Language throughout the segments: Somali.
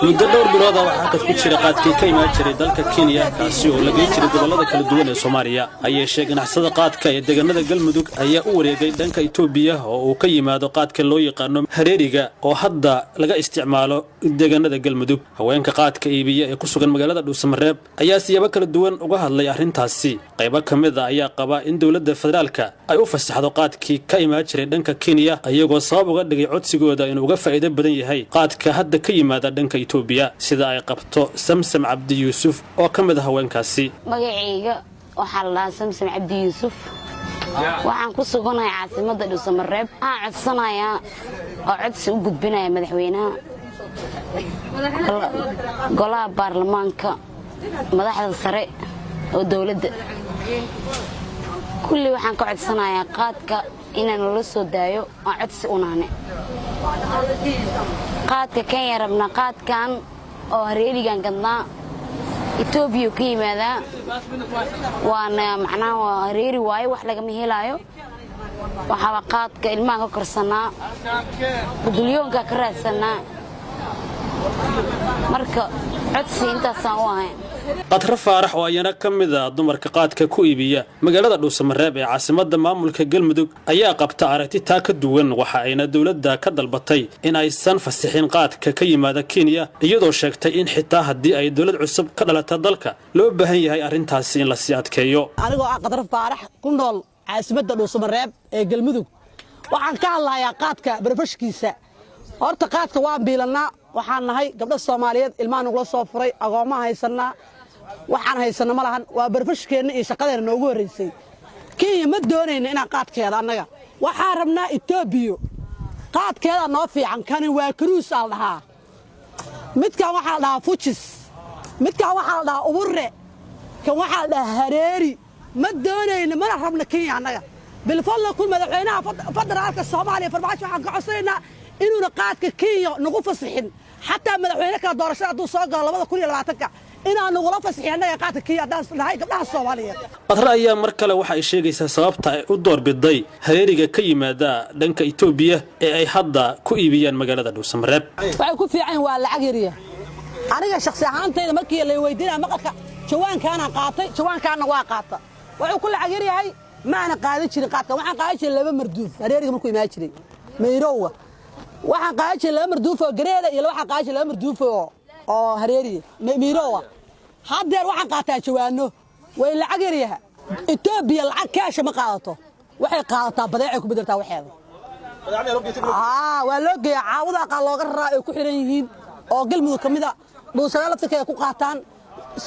muddo dhowr bilood ah waxaa ku jira qaadkii ka imaan jiray dalka Kenya kaasi oo laga jiray gobolada kala duwan ee Soomaaliya ayay sheegeen xasada qaadka ee deegaanada Galmudug ayaa u wareegay dhanka Itoobiya oo uu ka yimaado qaadka loo yaqaan hareeriga oo hadda laga isticmaalo deegaanada Galmudug haweenka qaadka iibiya ee ku sugan magaalada Dhuusamareeb ayaa siyaabo kala duwan uga hadlay arrintaasi qaybo kamid ah ayaa qaba in dawladda federaalka ay u fasaxdo qaadkii ka imaan jiray dhanka Kenya ayagoo sabab uga dhigay codsigooda inuu uga faa'iido badan yahay qaadka hadda ka yimaada dhanka Itoobiya sida ay qabto Samsam Cabdi Yuusuf oo kamid ah haweenkaasi magacayga waxa la Samsam Cabdi Yuusuf waxaan ku suganahay caasimadda Dhuusamareeb waxaan codsanayaa oo codsi u gudbinaya madaxweynaha golaha baarlamaanka madaxda sare oo dawladda kulli waxaan ka codsanayaa qaadka inaan la soo daayo oo codsi u naane qaadka Kenya rabna qaadkan oo hareerigan gadnaa Itoobiya ka yimaada waana macnaha waa hareeri waayo wax laga mehelaayo waxa qaadka ilmaha ka korsanaa budulyoonka ka raadsanaa marka codsi intaas aan u ahay qadra faarax oo ayana kamid ah dumarka qaadka ku iibiya magaalada Dhuusamareeb ee caasimadda maamulka Galmudug ayaa qabta aragti taa ka duwan waxa ayna dawladda ka dalbatay in aysan fasaxin qaadka ka yimaada Kenya iyadoo sheegtay in xitaa hadii ay dawlad cusub ka dhalato dalka loo baahan yahay arrintaasi in la sii adkeeyo anigoo qadra faarax ku nool caasimadda Dhuusamareeb ee Galmudug waxaan ka hadlayaa qaadka barfashkiisa horta qaadka waan biilanaa waxaan nahay gabdho Soomaaliyeed ilmaha nagula soo furay agooma haysanaa waxaan haysanaa malahan waa barfashkeena iyo shaqadeena noogu horeysay Kenya ma doonayna inaan qaadkeeda anaga waxaan rabnaa Itoobiya qaadkeeda noo fiican kan waa cruise al dhahaa midkan waxa la dhahaa fuchis midkan waxa la dhahaa uburre kan waxa la dhahaa hareeri ma doonayna ma rabna Kenya anaga bil fadlan kul madaxweynaha federaalka Soomaaliya farmaajo waxaan ka codsanaynaa inuu qaadka Kenya nagu fasaxin hatta madaxweynaha ka doorashada uu soo galo 2020 inaanu wala fasaxinayaa qaadka Kenya dhahay gabdhaha Soomaaliyeed qadra ayaa mar kale waxa ay sheegaysaa sababta ay u doorbiday hareeriga ka yimaada dhanka Itoobiya ee ay hadda ku iibiyaan magaalada Dhuusamareeb waxay ku fiican waa lacag yariya aniga shakhsi ahaantayda markii la weydiinaa maqalka jawaankaana qaatay jawaankaana waa qaata wuxuu ku lacag yariyahay ma ana qaadan jirin qaadka waxaan qaadan jiray laba marduuf hareeriga markuu imaan jiray meerowa waxaan qaadan jiray laba marduuf oo gareeda iyo waxaan qaadan jiray laba marduuf oo hareeriga meerowa haddeer waxaan qaataa jawaano way lacag yariyaha Itoobiya lacag kaash ma qaadato waxay qaadataa badeecay ku bedeltaa waxeeda waa loo geeyaa caawada aqal looga raraa ay ku xiran yihiin oo Galmudug kamida Dhuusamareeb laftirkeeda ku qaataan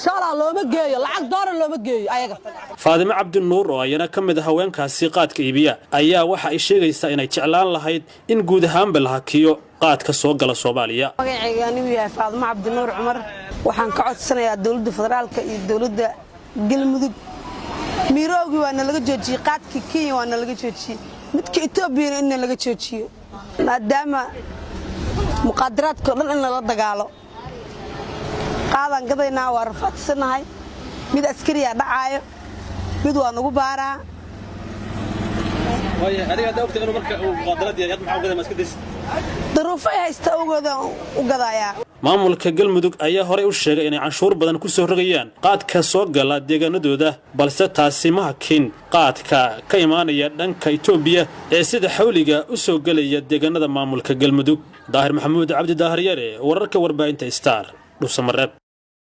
shala looma geeyo lacag dooran looma geeyo ayaga Faadimo Cabdi Nuur oo ayana kamid ah haweenkaasi qaadka iibiya ayaa waxa ay sheegaysaa inay jeclaan lahayd in guud ahaanba la hakiyo qaadka soo gala Soomaaliya magacayga anigu yahay Faadimo Cabdi Nuur Cumar waxaan ka codsanayaa dawladda federaalka iyo dawladda Galmudug miroogi waa laga joojiyay qaadka Kenya waa laga joojiyay midka Itoobiya in laga joojiyo maadaama muqaddaraadka dhan in la dagaalo qaadan gadaynaa waa rafaadsanahay mid askari ah dhacaayo mid waa nagu baaraa way adiga daawqti inuu marka uu muqaddaraad yahay maxaa uga iska dis duruufay haysta u gadaaya maamulka Galmudug ayaa hore u sheegay inay canshuur badan ku soo rogayaan qaadka soo gala deegaanadooda balse taasi ma hakin qaadka ka imaanaya dhanka Itoobiya ee sida xawliga u soo galaya deegaanada maamulka Galmudug Daahir Maxamuud Cabdi Daahir Yare wararka warbaahinta Star Dhuusamareeb